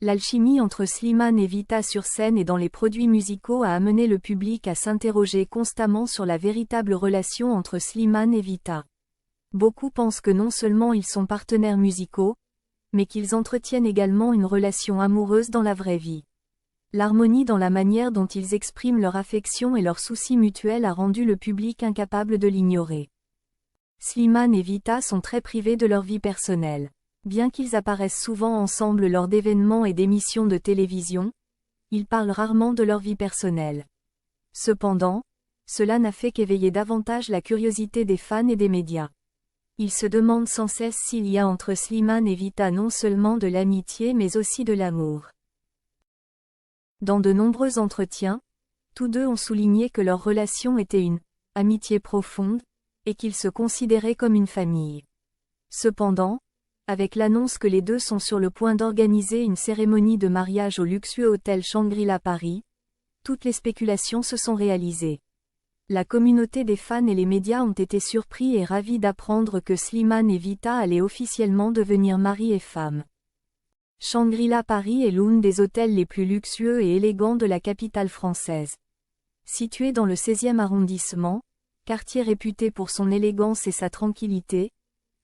L'alchimie entre Slimane et Vita sur scène et dans les produits musicaux a amené le public à s'interroger constamment sur la véritable relation entre Slimane et Vita. Beaucoup pensent que non seulement ils sont partenaires musicaux, mais qu'ils entretiennent également une relation amoureuse dans la vraie vie. L'harmonie dans la manière dont ils expriment leur affection et leurs soucis mutuels a rendu le public incapable de l'ignorer. Slimane et Vita sont très privés de leur vie personnelle. Bien qu'ils apparaissent souvent ensemble lors d'événements et d'émissions de télévision, ils parlent rarement de leur vie personnelle. Cependant, cela n'a fait qu'éveiller davantage la curiosité des fans et des médias. Ils se demandent sans cesse s'il y a entre Slimane et Vita non seulement de l'amitié mais aussi de l'amour. Dans de nombreux entretiens, tous deux ont souligné que leur relation était une amitié profonde, et qu'ils se considéraient comme une famille. Cependant, avec l'annonce que les deux sont sur le point d'organiser une cérémonie de mariage au luxueux hôtel Shangri-La Paris, toutes les spéculations se sont réalisées. La communauté des fans et les médias ont été surpris et ravis d'apprendre que Slimane et Vita allaient officiellement devenir mari et femme. Shangri-La Paris est l'un des hôtels les plus luxueux et élégants de la capitale française. Situé dans le 16e arrondissement, quartier réputé pour son élégance et sa tranquillité,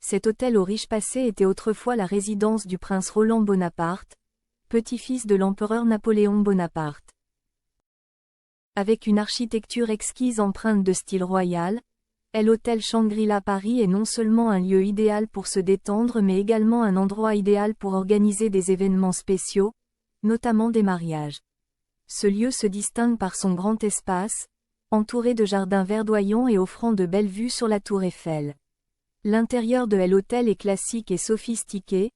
cet hôtel au riche passé était autrefois la résidence du prince Roland Bonaparte, petit-fils de l'empereur Napoléon Bonaparte. Avec une architecture exquise empreinte de style royal, l'hôtel Shangri-La Paris est non seulement un lieu idéal pour se détendre mais également un endroit idéal pour organiser des événements spéciaux, notamment des mariages. Ce lieu se distingue par son grand espace, entouré de jardins verdoyants et offrant de belles vues sur la tour Eiffel. L'intérieur de l'hôtel est classique et sophistiqué,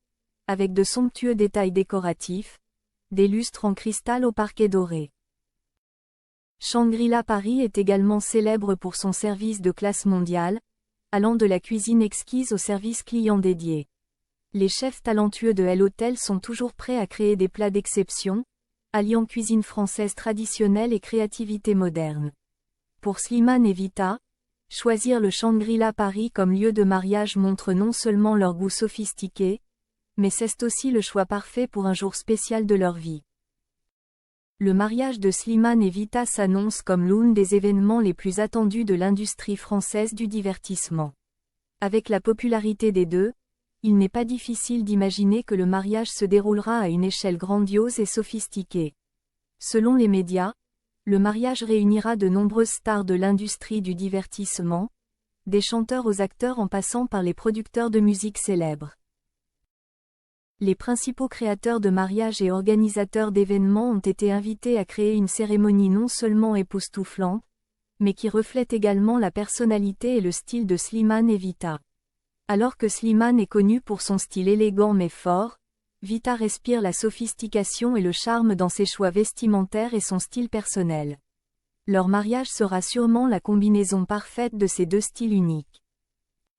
avec de somptueux détails décoratifs, des lustres en cristal au parquet doré. Shangri-La Paris est également célèbre pour son service de classe mondiale, allant de la cuisine exquise au service client dédié. Les chefs talentueux de l'hôtel sont toujours prêts à créer des plats d'exception, alliant cuisine française traditionnelle et créativité moderne. Pour Slimane et Vita, choisir le Shangri-La Paris comme lieu de mariage montre non seulement leur goût sophistiqué, mais c'est aussi le choix parfait pour un jour spécial de leur vie. Le mariage de Slimane et Vita s'annonce comme l'un des événements les plus attendus de l'industrie française du divertissement. Avec la popularité des deux, il n'est pas difficile d'imaginer que le mariage se déroulera à une échelle grandiose et sophistiquée. Selon les médias, le mariage réunira de nombreuses stars de l'industrie du divertissement, des chanteurs aux acteurs en passant par les producteurs de musique célèbres. Les principaux créateurs de mariages et organisateurs d'événements ont été invités à créer une cérémonie non seulement époustouflante, mais qui reflète également la personnalité et le style de Slimane et Vita. Alors que Slimane est connu pour son style élégant mais fort, Vita respire la sophistication et le charme dans ses choix vestimentaires et son style personnel. Leur mariage sera sûrement la combinaison parfaite de ces deux styles uniques.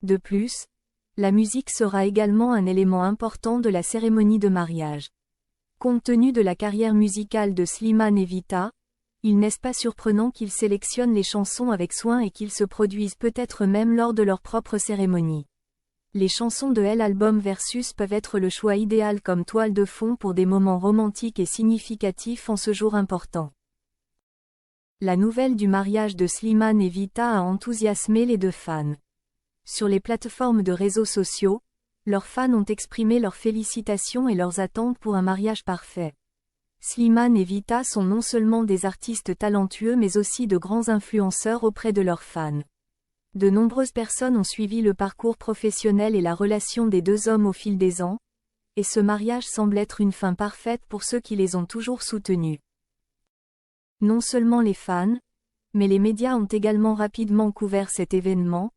De plus, la musique sera également un élément important de la cérémonie de mariage. Compte tenu de la carrière musicale de Slimane et Vita, il n'est pas surprenant qu'ils sélectionnent les chansons avec soin et qu'ils se produisent peut-être même lors de leur propre cérémonie. Les chansons de l'album Versus peuvent être le choix idéal comme toile de fond pour des moments romantiques et significatifs en ce jour important. La nouvelle du mariage de Slimane et Vita a enthousiasmé les deux fans. Sur les plateformes de réseaux sociaux, leurs fans ont exprimé leurs félicitations et leurs attentes pour un mariage parfait. Slimane et Vita sont non seulement des artistes talentueux mais aussi de grands influenceurs auprès de leurs fans. De nombreuses personnes ont suivi le parcours professionnel et la relation des deux hommes au fil des ans, et ce mariage semble être une fin parfaite pour ceux qui les ont toujours soutenus. Non seulement les fans, mais les médias ont également rapidement couvert cet événement,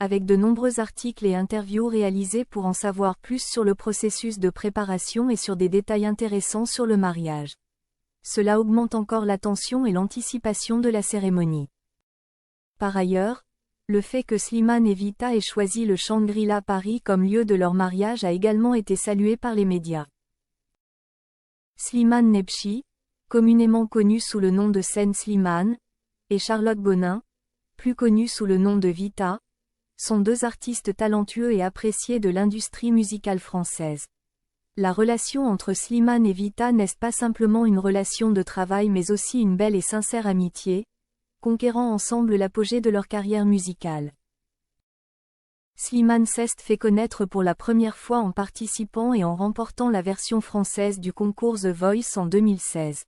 avec de nombreux articles et interviews réalisés pour en savoir plus sur le processus de préparation et sur des détails intéressants sur le mariage. Cela augmente encore l'attention et l'anticipation de la cérémonie. Par ailleurs, le fait que Slimane et Vita aient choisi le Shangri-La Paris comme lieu de leur mariage a également été salué par les médias. Slimane Nebchi, communément connu sous le nom de Sen Slimane, et Charlotte Bonin, plus connue sous le nom de Vita, sont deux artistes talentueux et appréciés de l'industrie musicale française. La relation entre Slimane et Vita n'est pas simplement une relation de travail mais aussi une belle et sincère amitié, conquérant ensemble l'apogée de leur carrière musicale. Slimane s'est fait connaître pour la première fois en participant et en remportant la version française du concours The Voice en 2016.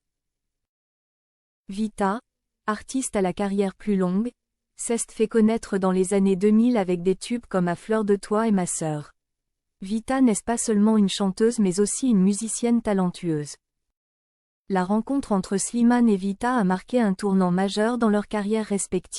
Vita, artiste à la carrière plus longue, s'est fait connaître dans les années 2000 avec des tubes comme À fleur de toi et Ma sœur. Vita n'est pas seulement une chanteuse mais aussi une musicienne talentueuse. La rencontre entre Slimane et Vita a marqué un tournant majeur dans leur carrière respective.